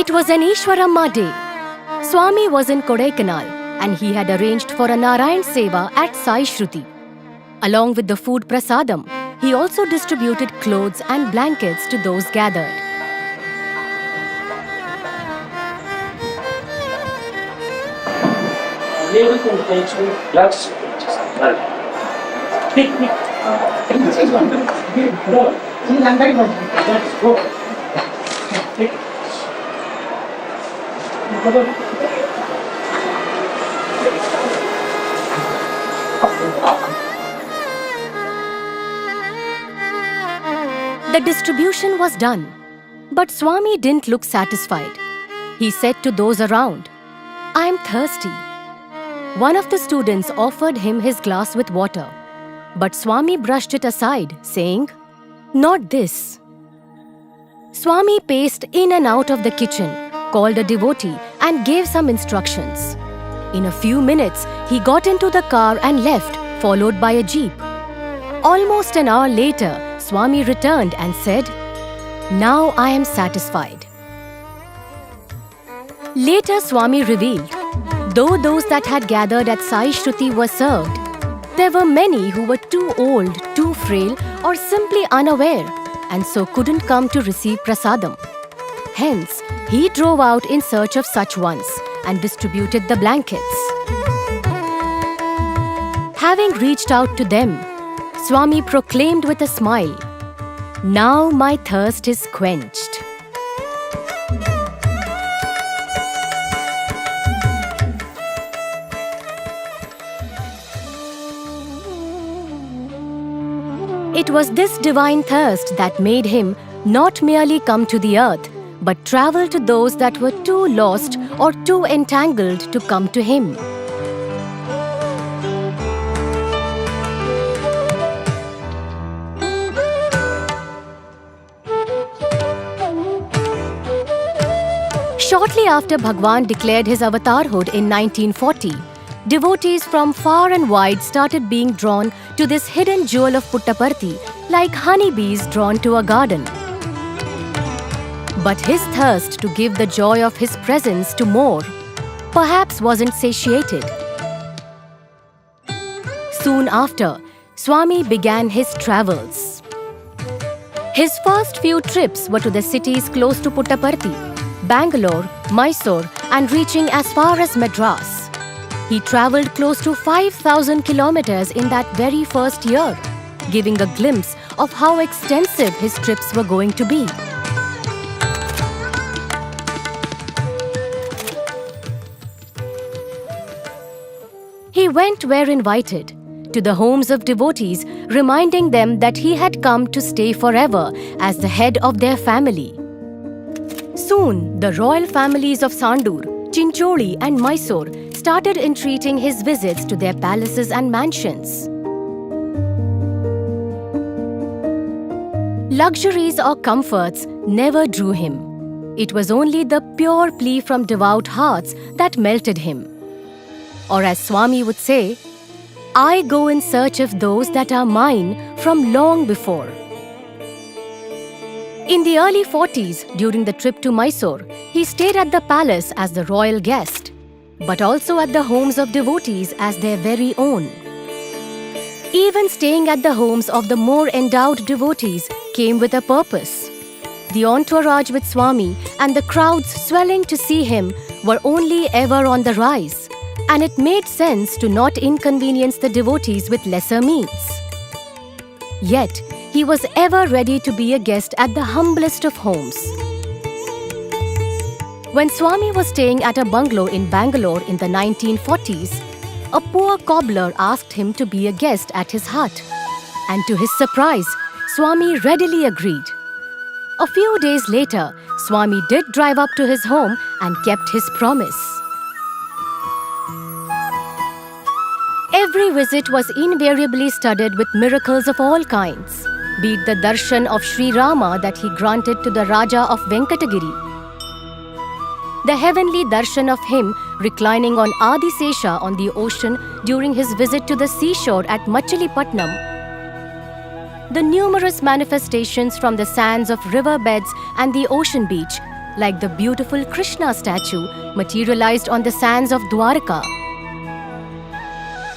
It was an Ishwaramma day. Swami was in Kodaikanal and he had arranged for a Narayan Seva at Sai Shruti. Along with the food prasadam, he also distributed clothes and blankets to those gathered. The distribution was done, but Swami didn't look satisfied. He said to those around, "I am thirsty." One of the students offered him his glass with water, but Swami brushed it aside, saying, "Not this." Swami paced in and out of the kitchen, called a devotee and gave some instructions. In a few minutes, he got into the car and left, followed by a jeep. Almost an hour later, Swami returned and said, "Now I am satisfied." Later, Swami revealed, though those that had gathered at Sai Shruti were served, there were many who were too old, too frail, or simply unaware, and so couldn't come to receive prasadam. Hence, he drove out in search of such ones and distributed the blankets. Having reached out to them, Swami proclaimed with a smile, "Now my thirst is quenched." It was this divine thirst that made him not merely come to the earth, but travel to those that were too lost or too entangled to come to him. Shortly after Bhagwan declared his avatarhood in 1940, devotees from far and wide started being drawn to this hidden jewel of Puttaparthi like honeybees drawn to a garden. But his thirst to give the joy of his presence to more perhaps wasn't satiated. Soon after, Swami began his travels. His first few trips were to the cities close to Puttaparthi, Bangalore, Mysore, and reaching as far as Madras. He travelled close to 5,000 kilometers in that very first year, giving a glimpse of how extensive his trips were going to be. He went where invited, to the homes of devotees, reminding them that he had come to stay forever as the head of their family. Soon, the royal families of Sandur, Chincholi and Mysore started entreating his visits to their palaces and mansions. Luxuries or comforts never drew him. It was only the pure plea from devout hearts that melted him. Or as Swami would say, "I go in search of those that are mine from long before." In the early 40s, during the trip to Mysore, he stayed at the palace as the royal guest, but also at the homes of devotees as their very own. Even staying at the homes of the more endowed devotees came with a purpose. The entourage with Swami and the crowds swelling to see him were only ever on the rise, and it made sense to not inconvenience the devotees with lesser means. Yet, he was ever ready to be a guest at the humblest of homes. When Swami was staying at a bungalow in Bangalore in the 1940s, a poor cobbler asked him to be a guest at his hut. And to his surprise, Swami readily agreed. A few days later, Swami did drive up to his home and kept his promise. Every visit was invariably studded with miracles of all kinds, be it the darshan of Sri Rama that he granted to the Raja of Venkatagiri, the heavenly darshan of him reclining on Adisesha on the ocean during his visit to the seashore at Machilipatnam, the numerous manifestations from the sands of riverbeds and the ocean beach, like the beautiful Krishna statue materialized on the sands of Dwarka.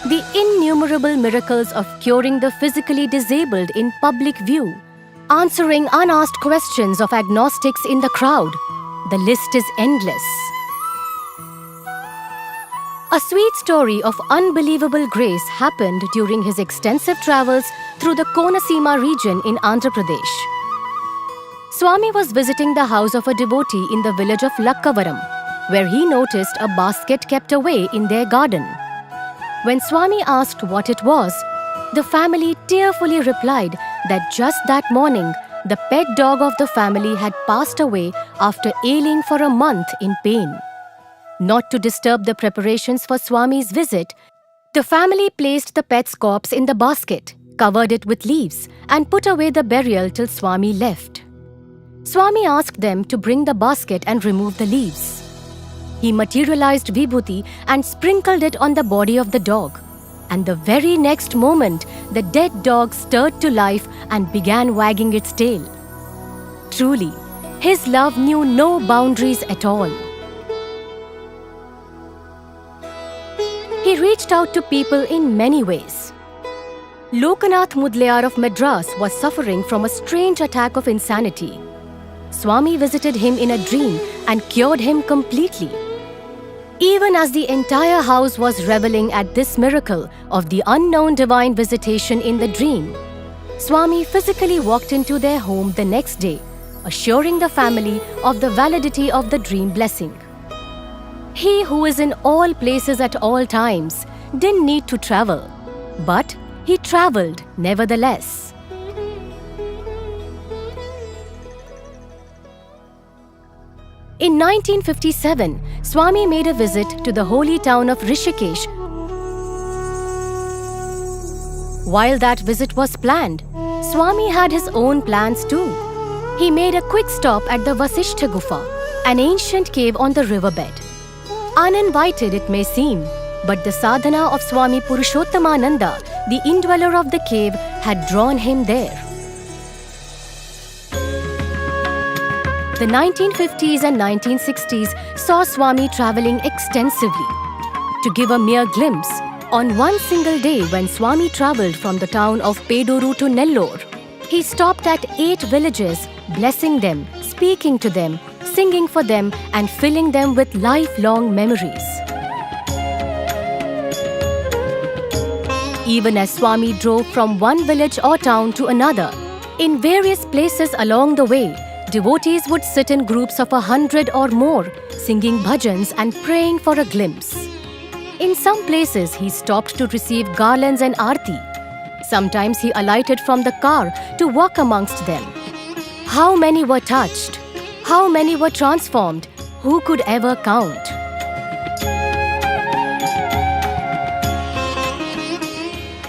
The innumerable miracles of curing the physically disabled in public view, answering unasked questions of agnostics in the crowd. The list is endless. A sweet story of unbelievable grace happened during his extensive travels through the Konaseema region in Andhra Pradesh. Swami was visiting the house of a devotee in the village of Lakkavaram, where he noticed a basket kept away in their garden. When Swami asked what it was, the family tearfully replied that just that morning, the pet dog of the family had passed away after ailing for a month in pain. Not to disturb the preparations for Swami's visit, the family placed the pet's corpse in the basket, covered it with leaves, and put away the burial till Swami left. Swami asked them to bring the basket and remove the leaves. He materialized Vibhuti and sprinkled it on the body of the dog. And the very next moment, the dead dog stirred to life and began wagging its tail. Truly, his love knew no boundaries at all. He reached out to people in many ways. Lokanath Mudliar of Madras was suffering from a strange attack of insanity. Swami visited him in a dream and cured him completely. Even as the entire house was reveling at this miracle of the unknown divine visitation in the dream, Swami physically walked into their home the next day, assuring the family of the validity of the dream blessing. He who is in all places at all times didn't need to travel, but he traveled nevertheless. In 1957, Swami made a visit to the holy town of Rishikesh. While that visit was planned, Swami had his own plans too. He made a quick stop at the Vasishtha Gufa, an ancient cave on the riverbed. Uninvited it may seem, but the sadhana of Swami Purushottamananda, the indweller of the cave, had drawn him there. The 1950s and 1960s saw Swami travelling extensively. To give a mere glimpse, on one single day when Swami travelled from the town of Peduru to Nellore, he stopped at 8 villages, blessing them, speaking to them, singing for them and filling them with lifelong memories. Even as Swami drove from one village or town to another, in various places along the way, devotees would sit in groups of 100 or more, singing bhajans and praying for a glimpse. In some places, he stopped to receive garlands and aarti. Sometimes he alighted from the car to walk amongst them. How many were touched? How many were transformed? Who could ever count?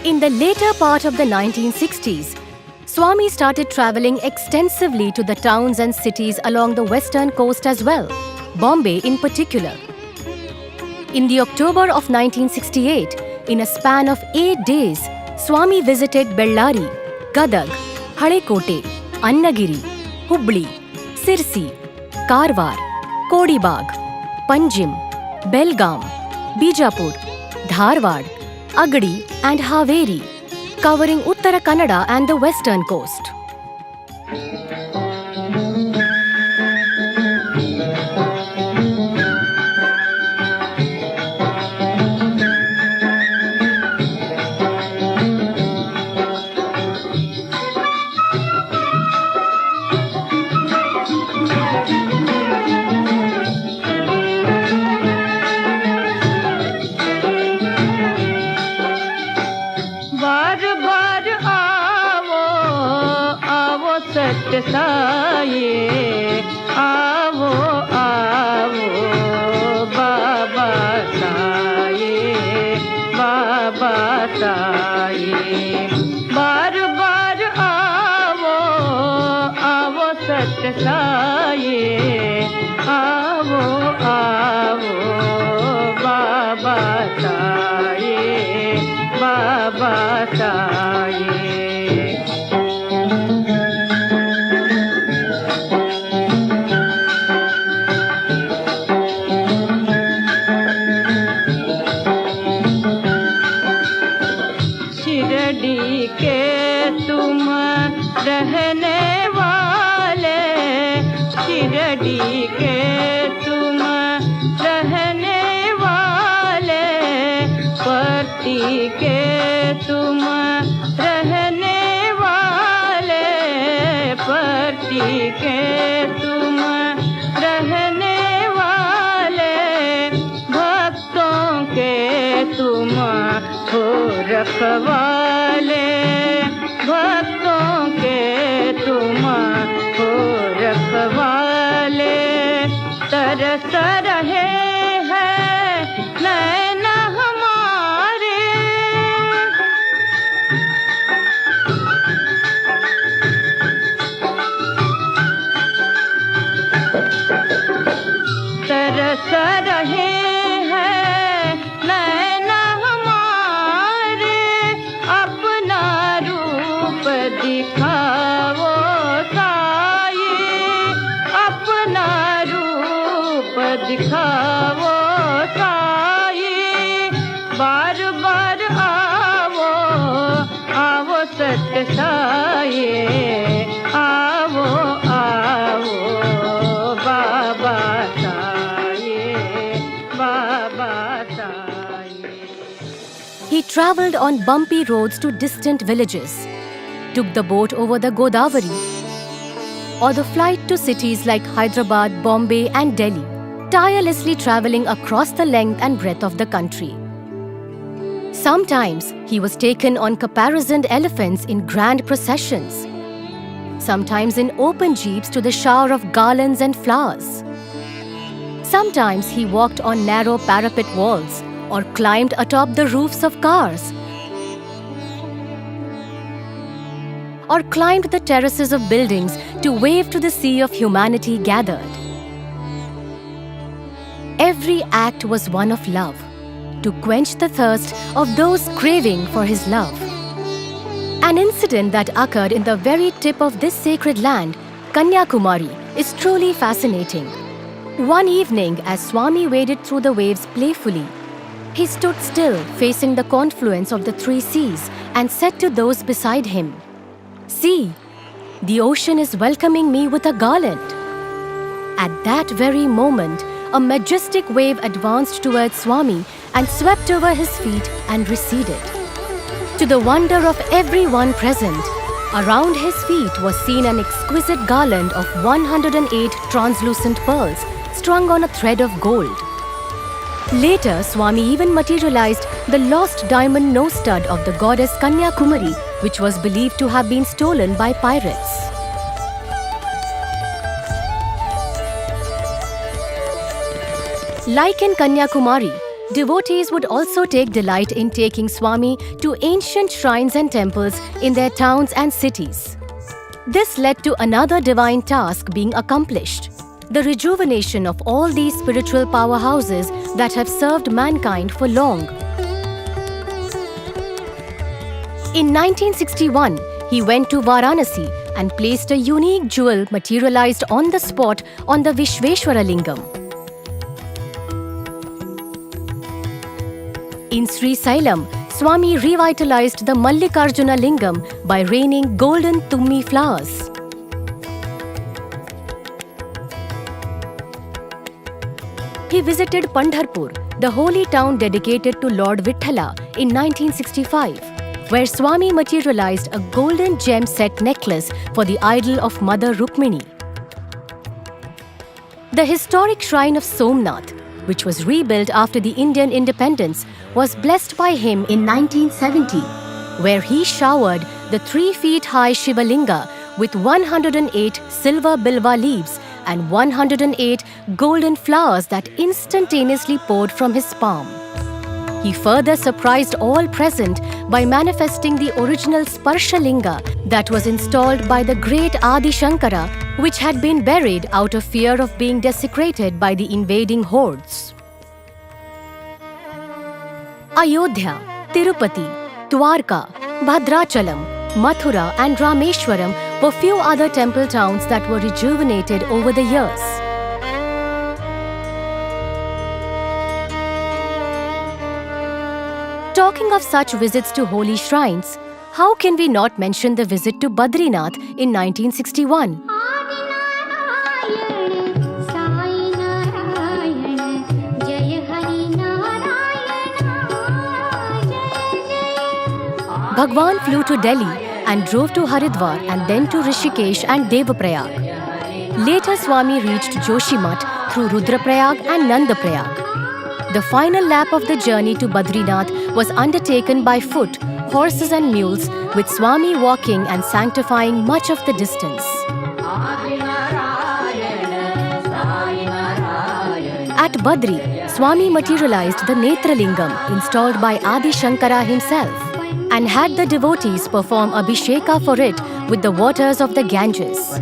In the later part of the 1960s, Swami started travelling extensively to the towns and cities along the western coast as well, Bombay in particular. In the October of 1968, in a span of 8 days, Swami visited Bellary, Gadag, Halekote, Annagiri, Hubli, Sirsi, Karwar, Kodibag, Panjim, Belgaum, Bijapur, Dharwad, Agadi and Haveri, covering Uttara Kannada and the western coast. सत्य साये आवो आवो बाबा साये बार बार आवो आवो सत्य साये आवो आवो बाबा साये शीरडी के तुम रहने वाले, परती के तुम रहने वाले, परती के तुम रहने वाले, भक्तों के तुम हो रखवाले, भक्तों के तुम हो रखवाले। तरस रहे हैं नैना हमारे, तरस रहे हैं नैना हमारे, अपना रूप दिखाओ साई, अपना रूप दिखाओ साई। बार बार आओ, आओ सत्य साई, आओ आओ बाबा साई, बाबा Sai. He travelled on bumpy roads to distant villages, took the boat over the Godavari, or the flight to cities like Hyderabad, Bombay and Delhi, tirelessly travelling across the length and breadth of the country. Sometimes he was taken on caparisoned elephants in grand processions, sometimes in open jeeps to the shower of garlands and flowers. Sometimes he walked on narrow parapet walls or climbed atop the roofs of cars, or climbed the terraces of buildings to wave to the sea of humanity gathered. Every act was one of love, to quench the thirst of those craving for his love. An incident that occurred in the very tip of this sacred land, Kanyakumari, is truly fascinating. One evening, as Swami waded through the waves playfully, he stood still facing the confluence of the three seas and said to those beside him, "See, the ocean is welcoming me with a garland." At that very moment, a majestic wave advanced towards Swami and swept over his feet and receded. To the wonder of everyone present, around his feet was seen an exquisite garland of 108 translucent pearls strung on a thread of gold. Later, Swami even materialized the lost diamond nose stud of the goddess Kanyakumari, which was believed to have been stolen by pirates. Like in Kanyakumari, devotees would also take delight in taking Swami to ancient shrines and temples in their towns and cities. This led to another divine task being accomplished: the rejuvenation of all these spiritual powerhouses that have served mankind for long. In 1961, he went to Varanasi and placed a unique jewel materialized on the spot on the Vishveshwara Lingam. In Sri Sailam, Swami revitalized the Mallikarjuna Lingam by raining golden tummi flowers. He visited Pandharpur, the holy town dedicated to Lord Vithala, in 1965, where Swami materialized a golden gem set necklace for the idol of Mother Rukmini. The historic shrine of Somnath, which was rebuilt after the Indian independence, was blessed by him in 1970, where he showered the 3 feet high Shivalinga with 108 silver bilva leaves and 108 golden flowers that instantaneously poured from his palm. He further surprised all present by manifesting the original Sparshalinga that was installed by the great Adi Shankara, which had been buried out of fear of being desecrated by the invading hordes. Ayodhya, Tirupati, Dwarka, Bhadrachalam, Mathura and Rameshwaram were few other temple towns that were rejuvenated over the years. Talking of such visits to holy shrines, how can we not mention the visit to Badrinath in 1961? Bhagwan flew to Delhi and drove to Haridwar and then to Rishikesh and Devaprayag. Later, Swami reached Joshimath through Rudraprayag and Nandaprayag. The final lap of the journey to Badrinath was undertaken by foot, horses and mules, with Swami walking and sanctifying much of the distance. At Badri, Swami materialized the Netralingam installed by Adi Shankara himself and had the devotees perform Abhisheka for it with the waters of the Ganges.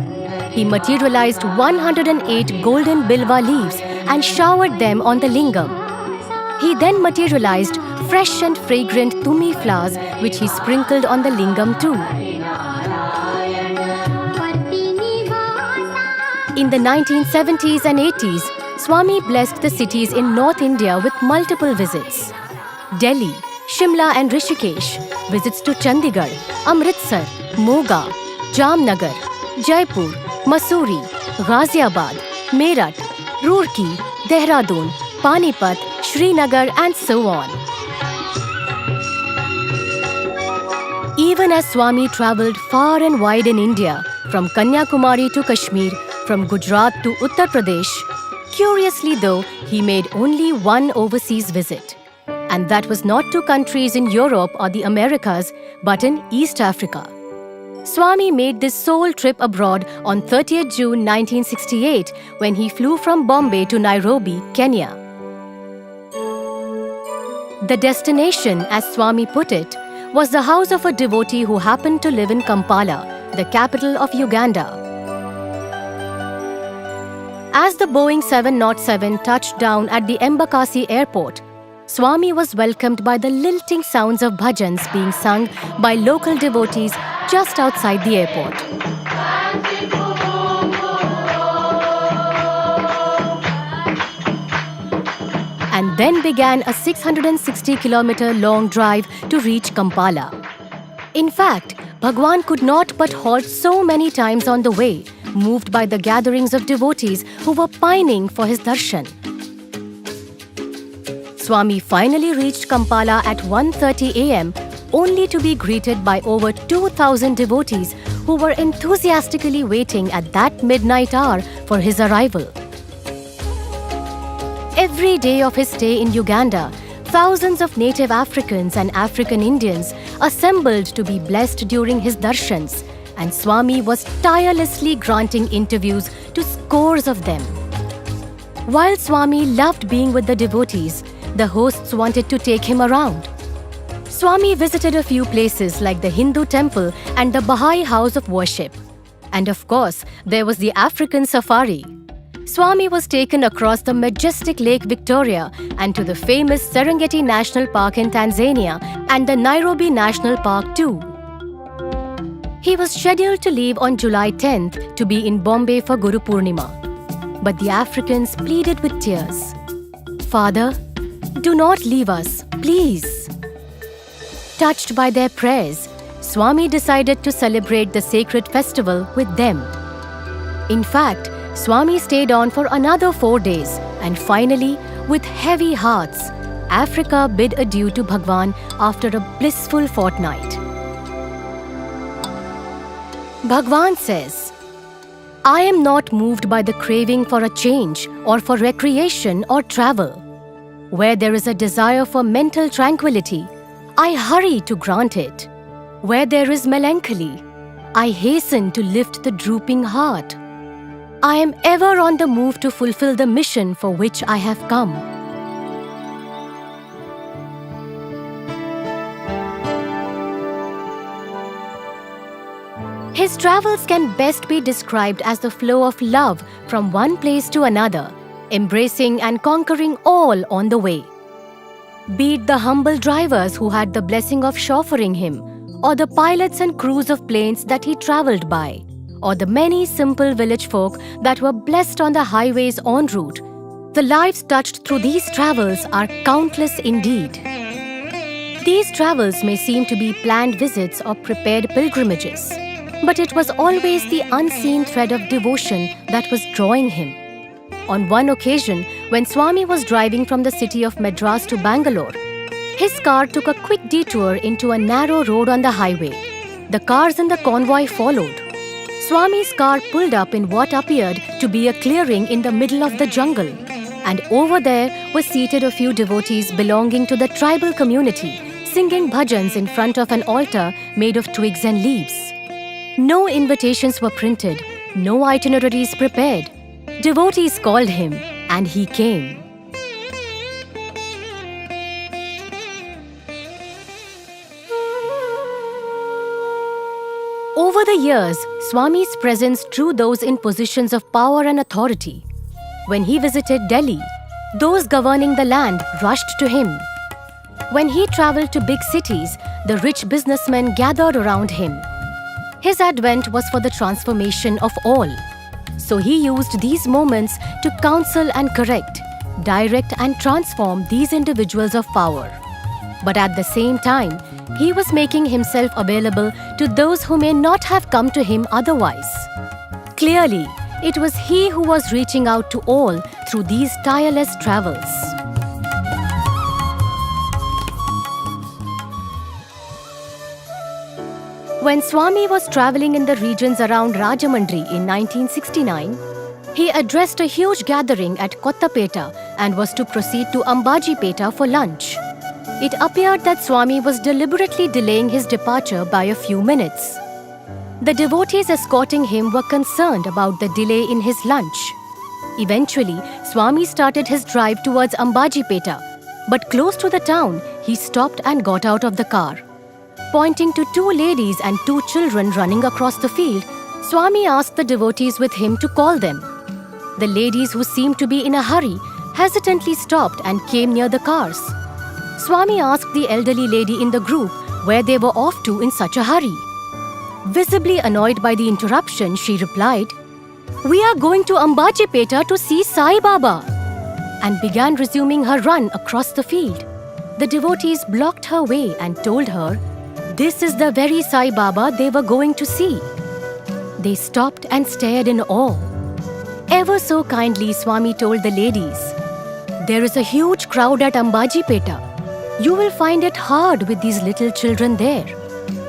He materialized 108 golden bilva leaves and showered them on the lingam. He then materialized fresh and fragrant tumi flowers which he sprinkled on the lingam too. In the 1970s and 80s, Swami blessed the cities in North India with multiple visits. Delhi, Shimla and Rishikesh, visits to Chandigarh, Amritsar, Moga, Jamnagar, Jaipur, Mussoorie, Ghaziabad, Meerut, Roorkee, Dehradun, Panipat, Srinagar and so on. Even as Swami travelled far and wide in India, from Kanyakumari to Kashmir, from Gujarat to Uttar Pradesh, curiously though, he made only one overseas visit. And that was not to countries in Europe or the Americas, but in East Africa. Swami made this sole trip abroad on 30th June 1968 when he flew from Bombay to Nairobi, Kenya. The destination, as Swami put it, was the house of a devotee who happened to live in Kampala, the capital of Uganda. As the Boeing 707 touched down at the Embakasi airport, Swami was welcomed by the lilting sounds of bhajans being sung by local devotees just outside the airport. And then began a 660-kilometer long drive to reach Kampala. In fact, Bhagwan could not but halt so many times on the way, moved by the gatherings of devotees who were pining for his darshan. Swami finally reached Kampala at 1:30 a.m. only to be greeted by over 2,000 devotees who were enthusiastically waiting at that midnight hour for his arrival. Every day of his stay in Uganda, thousands of native Africans and African Indians assembled to be blessed during his darshans, and Swami was tirelessly granting interviews to scores of them. While Swami loved being with the devotees, the hosts wanted to take him around. Swami visited a few places like the Hindu temple and the Baha'i house of worship. And of course, there was the African safari. Swami was taken across the majestic Lake Victoria and to the famous Serengeti National Park in Tanzania and the Nairobi National Park too. He was scheduled to leave on July 10th to be in Bombay for Guru Purnima. But the Africans pleaded with tears. "Father, do not leave us, please." Touched by their prayers, Swami decided to celebrate the sacred festival with them. In fact, Swami stayed on for another 4 days, and finally, with heavy hearts, Africa bid adieu to Bhagwan after a blissful fortnight. Bhagwan says, "I am not moved by the craving for a change or for recreation or travel. Where there is a desire for mental tranquility, I hurry to grant it. Where there is melancholy, I hasten to lift the drooping heart. I am ever on the move to fulfill the mission for which I have come." His travels can best be described as the flow of love from one place to another, embracing and conquering all on the way. Be it the humble drivers who had the blessing of chauffeuring him, or the pilots and crews of planes that he travelled by, or the many simple village folk that were blessed on the highways en route, the lives touched through these travels are countless indeed. These travels may seem to be planned visits or prepared pilgrimages, but it was always the unseen thread of devotion that was drawing him. On one occasion, when Swami was driving from the city of Madras to Bangalore, His car took a quick detour into a narrow road on the highway. The cars in the convoy followed. Swami's car pulled up in what appeared to be a clearing in the middle of the jungle, and over there were seated a few devotees belonging to the tribal community, singing bhajans in front of an altar made of twigs and leaves. No invitations were printed, no itineraries prepared. Devotees called him, and he came. Over the years, Swami's presence drew those in positions of power and authority. When he visited Delhi, those governing the land rushed to him. When he traveled to big cities, the rich businessmen gathered around him. His advent was for the transformation of all. So he used these moments to counsel and correct, direct and transform these individuals of power. But at the same time, he was making himself available to those who may not have come to him otherwise. Clearly, it was he who was reaching out to all through these tireless travels. When Swami was traveling in the regions around Rajamandri in 1969, he addressed a huge gathering at Kottapeta and was to proceed to Ambajipeta for lunch. It appeared that Swami was deliberately delaying his departure by a few minutes. The devotees escorting him were concerned about the delay in his lunch. Eventually, Swami started his drive towards Ambajipeta, but close to the town, he stopped and got out of the car. Pointing to two ladies and two children running across the field, Swami asked the devotees with him to call them. The ladies, who seemed to be in a hurry, hesitantly stopped and came near the cars. Swami asked the elderly lady in the group where they were off to in such a hurry. Visibly annoyed by the interruption, she replied, "We are going to Ambajipeta to see Sai Baba," and began resuming her run across the field. The devotees blocked her way and told her, this is the very Sai Baba they were going to see. They stopped and stared in awe. Ever so kindly, Swami told the ladies, "There is a huge crowd at Ambajipeta. You will find it hard with these little children there,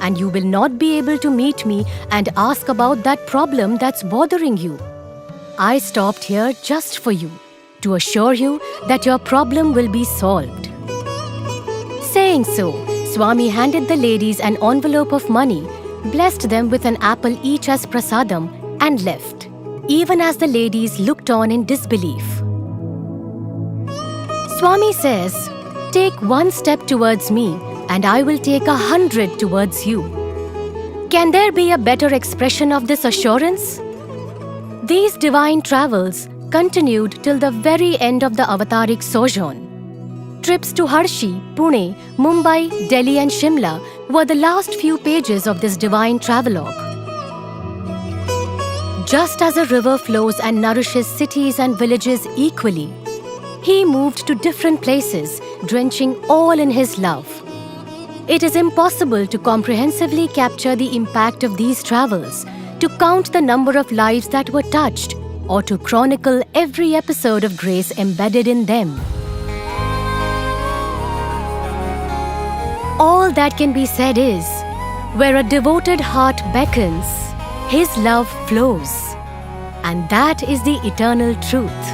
and you will not be able to meet me and ask about that problem that's bothering you. I stopped here just for you, to assure you that your problem will be solved." Saying so, Swami handed the ladies an envelope of money, blessed them with an apple each as prasadam, and left, even as the ladies looked on in disbelief. Swami says, "Take one step towards me, and I will take 100 towards you." Can there be a better expression of this assurance? These divine travels continued till the very end of the avataric sojourn. Trips to Harshi, Pune, Mumbai, Delhi and Shimla were the last few pages of this divine travelogue. Just as a river flows and nourishes cities and villages equally, he moved to different places, drenching all in his love. It is impossible to comprehensively capture the impact of these travels, to count the number of lives that were touched, or to chronicle every episode of grace embedded in them. All that can be said is, where a devoted heart beckons, his love flows. And that is the eternal truth.